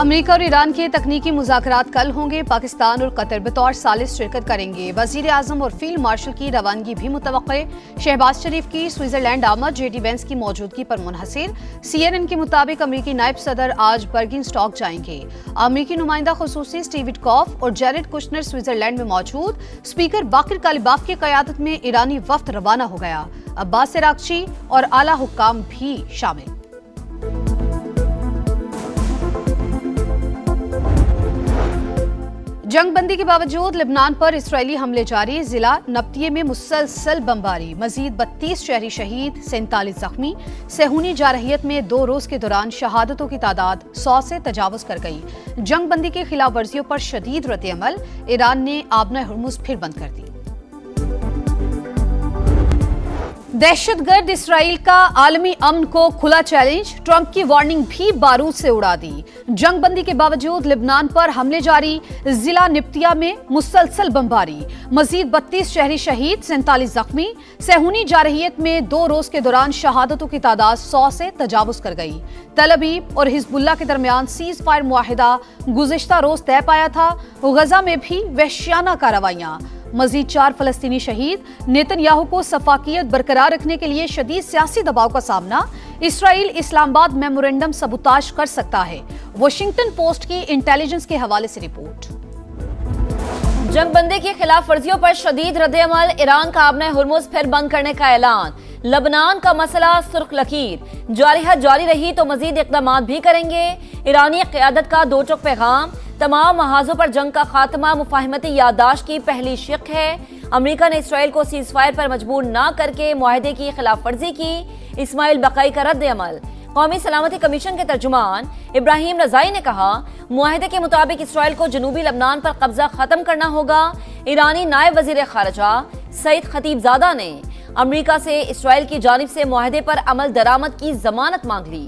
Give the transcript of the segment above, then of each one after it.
America और Iran के तकनीकी मुज़ाकरात कल होंगे। पाकिस्तान और कतर बतौर सालिस शिरकत करेंगे। वज़ीर आज़म और फील्ड मार्शल की रवानगी भी मुतवक्के। शहबाज शरीफ की स्विट्जरलैंड आमद जेडी वेंस की मौजूदगी पर मुनहसिर। CNN के मुताबिक अमेरिकी नायब सदर आज बर्गिनस्टॉक जाएंगे। अमेरिकी नुमाइंदा खुसूसी स्टीव विटकॉफ और जैरेड कुशनर स्विट्जरलैंड में मौजूद। स्पीकर बाकिर कालिबाफ की क़यादत में ईरानी वफ्द रवाना हो गया। अब्बास अरागची और आला हुक्काम भी शामिल। जंगबंदी के बावजूद लेबनान पर इसराइली हमले जारी। जिला नब्तिये में मुसलसल बमबारी। मजीद 32 शहरी शहीद, 47 जख्मी। सेहूनी जारहियत में 2 रोज के दौरान शहादतों की तादाद 100 से तजावुज कर गई। जंगबंदी की खिलाफ वर्जियों पर शदीद रद्द-ए-अमल। ईरान ने आबना हुर्मुज फिर बंद कर दी। दहशतगर्द इसराइल का आलमी अमन को खुला चैलेंज। ट्रंप की वार्निंग भी बारूद से उड़ा दी। जंगबंदी के बावजूद लेबनान पर हमले जारी। जिला निप्तिया में मुसलसल बमबारी। मजीद 32 शहरी शहीद, 47 जख्मी। सेहूनी जारहियत में 2 रोज के दौरान शहादतों की तादाद 100 से तजावुज कर गई। तल अवीव और हिजबुल्लाह के दरमियान सीज फायर मुआहिदा गुज़िश्ता रोज तय पाया था। गजा में भी वहशियाना कार्रवाइयां। मजीद 4 फलस्तीनी शहीद। नेतन्याहू को सफाकियत बरकरार रखने के लिए शदीद सियासी दबाव का सामना। इसराइल इस्लामाबाद मेमोरेंडम सबूताज कर सकता है। वाशिंगटन पोस्ट की इंटेलिजेंस के हवाले से रिपोर्ट। जंगबंदी की खिलाफ वर्जियों पर शदीद रद्द-ए-अमल। ईरान का आबना हुर्मुज फिर बंद करने का ऐलान। लबनान का मसला सुर्ख लकीर। जारहियत जारी रही तो मजीद इक़दाम भी करेंगे। ईरानी क़यादत का दो टुक पैगाम। तमाम महाजों पर जंग का खात्मा मुफाहमती याददाश्त की पहली शिक है। अमेरिका ने इसराइल को सीज फायर पर मजबूर न करके मुआहदे की खिलाफ वर्जी की। इस्माइल बकाई का रद्द-ए-अमल। कौमी सलामती कमीशन के तर्जुमान इब्राहिम रजाई ने कहा, मुआहदे के मुताबिक इसराइल को जनूबी लबनान पर कब्जा खत्म करना होगा। ईरानी नायब वजीर खारजा सईद खतीबजादा ने अमेरिका से इसराइल की जानिब से मुआहदे पर अमल दरामद की जमानत मांग ली।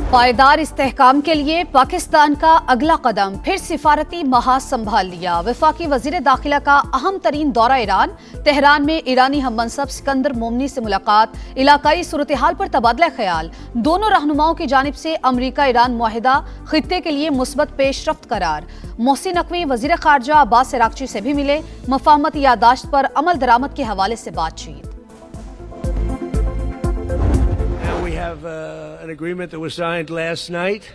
पायदार इस्तेहकाम के लिए पाकिस्तान का अगला कदम। फिर सिफारती महाज संभाल लिया। वफाकी वजीर दाखिला का अहम तरीन दौरा ईरान। तेहरान में ईरानी हम मनसब सिकंदर मोमनी से मुलाकात। इलाकाई सूरत हाल पर तबादला ख्याल। दोनों रहनुमाओं की जानिब से अमरीका ईरान मुआहिदा खित्ते के लिए मुस्बत पेशरफ्त करार। मोहसिन नकवी वजीर खारजा अब्बास अरागची से भी मिले। मफाहमत याददाश्त पर अमल दरामद के हवाले से बातचीत। We have an agreement that was signed last night,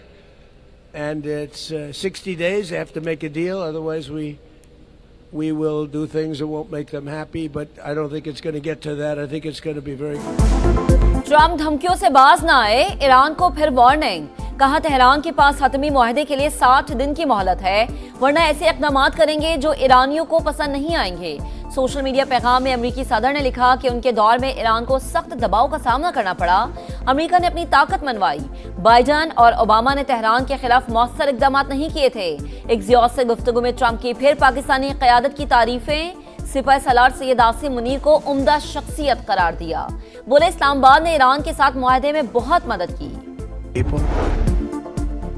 and it's 60 days. They have to make a deal, otherwise we will do things that won't make them happy. But I don't think it's going to get to that. I think it's going to be very good. Trump धमकियों से बाज न आए, Iran को फिर warning. कहा, Tehran के पास हतमी मुआहदे के लिए 60 दिन की मोहलत है, वरना ऐसे इक़दाम करेंगे जो ईरानियों को पसंद नहीं आएंगे। सोशल मीडिया पैगाम में अमेरिकी सदर ने लिखा कि उनके दौर में ईरान को सख्त दबाव का सामना करना पड़ा। अमेरिका ने अपनी ताकत मनवाई। बाइडन और ओबामा ने तेहरान के खिलाफ मौसर इक़दाम नहीं किए थे। एक्सियोस से गुफ्तगू में ट्रंप की फिर पाकिस्तानी क़यादत की तारीफें। सिपाही सालार सैयद आसिम मुनीर को उम्दा शख्सियत करार दिया। बोले, इस्लामाबाद ने ईरान के साथ मुआहदे में बहुत मदद की।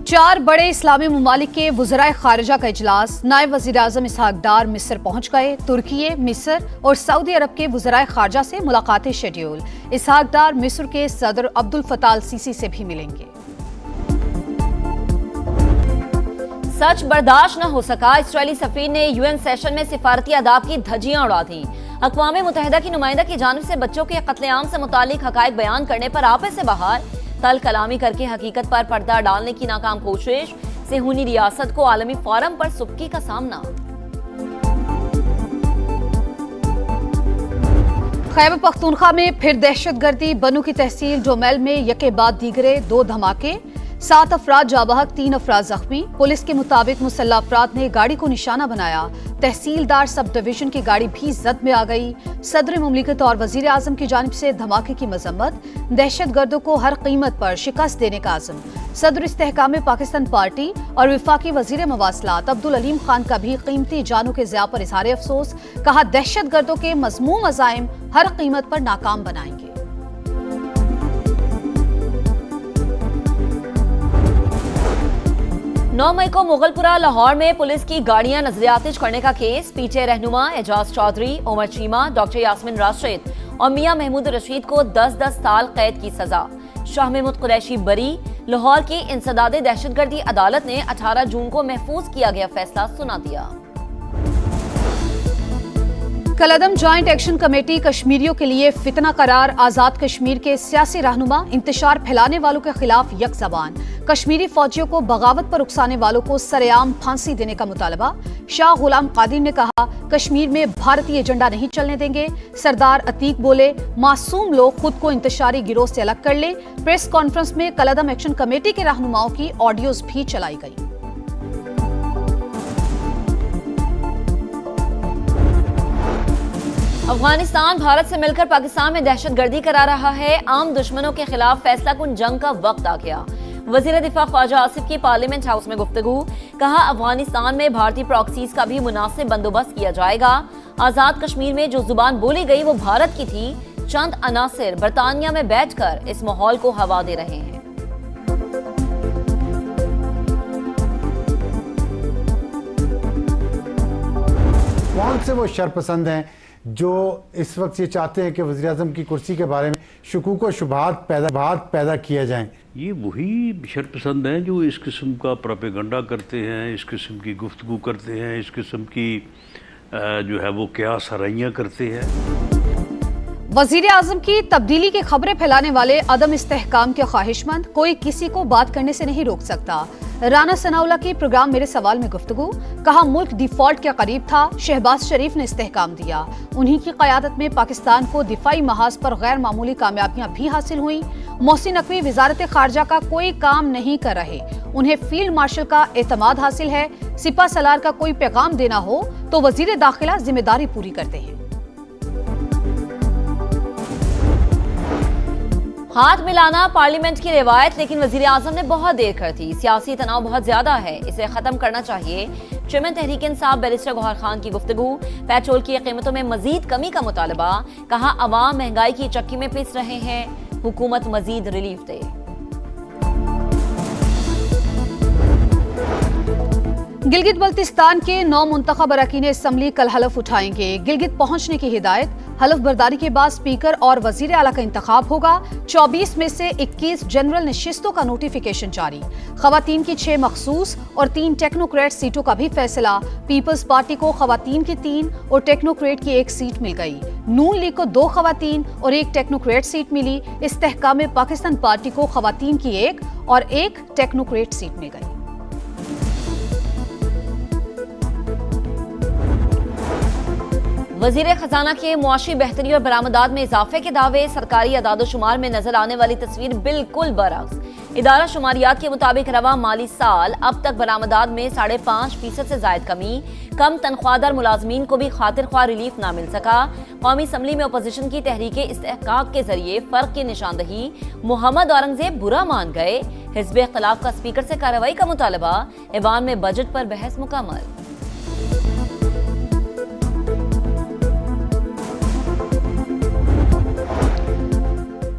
4 बड़े इस्लामी ममालिक के वज़राए खारिजा का इजलास। नायब वज़ीर आज़म इसहाक डार मिस्र पहुंच गए। तुर्की, मिस्र और सऊदी अरब के वज़राए खारिजा से मुलाकातें शेड्यूल। इसहाक डार मिस्र के सदर अब्दुल फताह अल सीसी से भी मिलेंगे। सच बर्दाश्त न हो सका। इसराइली सफीर ने UN सेशन में सिफारती आदाब की धज्जियां उड़ा दी। अक़वाम मुत्तहिदा की नुमाइंदा की जानिब से बच्चों के कत्लेआम से मुतालिक हक़ाइक़ बयान करने पर आपे से बाहर। तल कलामी करके हकीकत पर पर्दा डालने की नाकाम कोशिश। सेहूनी रियासत को आलमी फोरम पर सुबकी का सामना। खैबर पख्तूनख्वा में फिर दहशतगर्दी। बनू की तहसील डोमेल में यके बाद दीगरे 2 धमाके। 7 अफराद जाबहक, 3 अफराद जख्मी। पुलिस के मुताबिक मुसल्लह अफराद ने गाड़ी को निशाना बनाया। तहसीलदार सब डिवीजन की गाड़ी भी जद में आ गई। सदर मुमलिकत और वजीर आजम की जानिब से धमाके की मजम्मत। दहशतगर्दों को हर कीमत पर शिकस्त देने का आज़म। सदर इस्तेहकाम पाकिस्तान पार्टी और वफाकी वजीर मवासलात अब्दुल अलीम खान का भी कीमती जानों के ज़िया पर इजहार अफसोस। कहा, दहशतगर्दों के मज़मूम अज़ाइम हर कीमत पर नाकाम बनाएंगे। 9 मई को मुगलपुरा लाहौर में पुलिस की गाड़ियां नजरियातिश करने का केस। पीछे रहनुमा एजाज चौधरी, उमर चीमा, डॉक्टर यास्मीन राशिद और मियां महमूद रशीद को 10-10 साल कैद की सजा। शाह महमूद कुरैशी बरी। लाहौर की इंसदादे दहशतगर्दी अदालत ने 18 जून को महफूज किया गया फैसला सुना दिया। कलअदम जॉइंट एक्शन कमेटी कश्मीरियों के लिए फितना करार। आजाद कश्मीर के सियासी रहनुमा इंतशार फैलाने वालों के खिलाफ यकजबान। कश्मीरी फौजियों को बगावत पर उकसाने वालों को सरेआम फांसी देने का मुतालबा। शाह गुलाम कादिर ने कहा, कश्मीर में भारतीय एजेंडा नहीं चलने देंगे। सरदार अतीक बोले, मासूम लोग खुद को इंतशारी गिरोह से अलग कर लें। प्रेस कॉन्फ्रेंस में कलअदम एक्शन कमेटी के रहनुमाओं की ऑडियोज भी चलाई गई। अफगानिस्तान भारत से मिलकर पाकिस्तान में दहशतगर्दी करा रहा है। आम दुश्मनों के खिलाफ फैसला कुन जंग का वक्त आ गया। वजीर दिफा ख्वाजा आसिफ की पार्लियामेंट हाउस में गुफ्तगू। कहा, अफगानिस्तान में भारतीय प्रॉक्सीज का भी मुनासिब बंदोबस्त किया जाएगा। आजाद कश्मीर में जो जुबान बोली गई वो भारत की थी। चंद अनासिर बरतानिया में बैठकर इस माहौल को हवा दे रहे हैं। कौन से वो शरपसंद हैं जो इस वक्त ये चाहते हैं कि वज़ीर आज़म की कुर्सी के बारे में शकूक व शुबहात पैदा किया जाएं? ये वही शरपसंद हैं जो इस किस्म का प्रोपेगेंडा करते हैं, इस किस्म की गुफ्तगू करते हैं, इस किस्म की जो है वो क्या सराइयाँ करते हैं। वजीर आजम की तब्दीली की खबरें फैलाने वाले अदम इस्तेहकाम के ख्वाहिशमंद कोई किसी को बात करने से नहीं रोक सकता। राना सनाउल्लाह की प्रोग्राम मेरे सवाल में गुफ्तगू। कहा, मुल्क डिफॉल्ट के करीब था, शहबाज शरीफ ने इस्तेहकाम दिया। उन्हीं की क़यादत में पाकिस्तान को दिफाई महाज पर गैर मामूली कामयाबियां भी हासिल हुई। मोहसिन नकवी वजारत खारजा का कोई काम नहीं कर रहे, उन्हें फील्ड मार्शल का एतमाद हासिल है। सिपा सलार का कोई पैगाम देना हो तो वजीर दाखिला जिम्मेदारी पूरी करते हैं। हाथ मिलाना पार्लियामेंट की रिवायत, लेकिन वजीर आजम ने बहुत देर कर दी। सियासी तनाव बहुत ज्यादा है, इसे खत्म करना चाहिए। चेयरमैन तहरीक इंसाफ बैरिस्टर गौहर खान की गुफ्तगू। पेट्रोल की कीमतों में मजीद कमी का मुतालबा। कहा, अवाम महंगाई की चक्की में पिस रहे हैं, हुकूमत मजीद रिलीफ दे। गिलगित बल्तिस्तान के 9 मुंतखब अरकान असम्बली कल हलफ उठाएंगे। गिलगित पहुंचने की हिदायत। हलफ बर्दारी के बाद स्पीकर और वजीर आला का इंतखाब होगा। 24 में से 21 जनरल नशिस्तों का नोटिफिकेशन जारी। खवातीन की 6 मखसूस और 3 टेक्नोक्रेट सीटों का भी फैसला। पीपल्स पार्टी को खवातीन की 3 और टेक्नोक्रेट की 1 सीट मिल गई। नून लीग को 2 खवातीन और 1 टेक्नोक्रेट सीट मिली। इस्तेहकाम पाकिस्तान पार्टी को खवातीन की 1 और 1 टेक्नोक्रेट सीट मिल गई। वजीर खजाना के मुआशी बेहतरी और बरामदात में इजाफे के दावे। सरकारी अदादोशुमार में नजर आने वाली तस्वीर बिल्कुल बरअक्स। इदारा शुमारियात के मुताबिक रवा माली साल अब तक बरामदात में 5.5% से जायद कमी। कम तनख्वाहदार मुलाजमीन को भी खातिर ख्वाह रिलीफ ना मिल सका। कौमी असम्बली में अपोजिशन की तहरीक इस्तेहकाक के जरिए फर्क की निशानदही। मोहम्मद औरंगजेब बुरा मान गए। हिज़्ब इख्तिलाफ का स्पीकर से कार्रवाई का मुतालबा। ऐवान में बजट पर बहस मुकम्मल।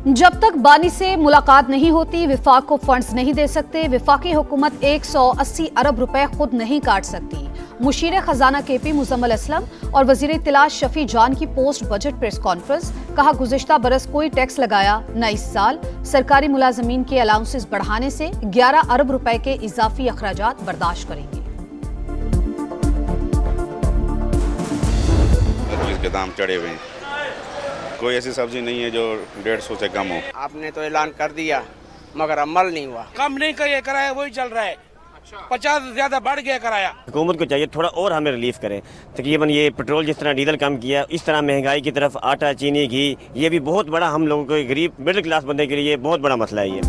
जब तक बानी से मुलाकात नहीं होती, विफाक को फंड्स नहीं दे सकते। विफाकी हुकूमत 180 अरब रुपए खुद नहीं काट सकती। मुशीर खजाना केपी मुजम्मिल असलम और वजीर इत्तला शफी जान की पोस्ट बजट प्रेस कॉन्फ्रेंस। कहा, गुज़िश्ता बरस कोई टैक्स लगाया न इस साल। सरकारी मुलाजमीन के अलाउंसेस बढ़ाने से 11 अरब रुपए के इजाफी अखराजात बर्दाश्त करेंगे। के दाम चढ़े हुए हैं, कोई ऐसी सब्जी नहीं है जो 150 से कम हो। आपने तो ऐलान कर दिया मगर अमल नहीं हुआ। कम नहीं करिए, कराया वही चल रहा है। 50 से ज्यादा बढ़ गया कराया। हुकूमत को चाहिए थोड़ा और हमें रिलीफ करें। तकरीबन ये पेट्रोल जिस तरह डीजल कम किया, इस तरह महंगाई की तरफ आटा, चीनी, घी, ये भी बहुत बड़ा हम लोगों को गरीब मिडिल क्लास बंदे के लिए बहुत बड़ा मसला है ये।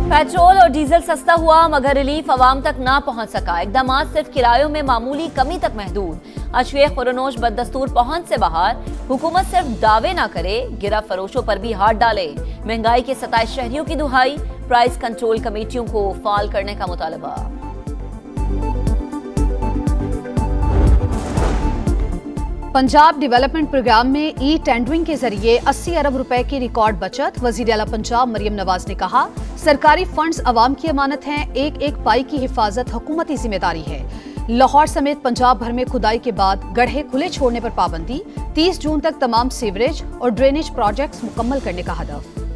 पेट्रोल और डीजल सस्ता हुआ मगर रिलीफ आवाम तक ना पहुंच सका। इकदामात सिर्फ किरायों में मामूली कमी तक महदूद। अशवेख खुरनोश बददस्तूर पहुंच से बाहर। हुकूमत सिर्फ दावे ना करे, गिरफ्त फरोशों पर भी हाथ डाले। महंगाई के 27 शहरियों की दुहाई। प्राइस कंट्रोल कमेटियों को फाल करने का मुतालबा। पंजाब डेवलपमेंट प्रोग्राम में ई टेंडरिंग के जरिए 80 अरब रुपए की रिकॉर्ड बचत। वजीर आला पंजाब मरियम नवाज ने कहा, सरकारी फंड्स अवाम की अमानत हैं, एक एक पाई की हिफाजत हुकूमती जिम्मेदारी है। लाहौर समेत पंजाब भर में खुदाई के बाद गड्ढे खुले छोड़ने पर पाबंदी। 30 जून तक तमाम सीवरेज और ड्रेनेज प्रोजेक्ट्स मुकम्मल करने का हदफ।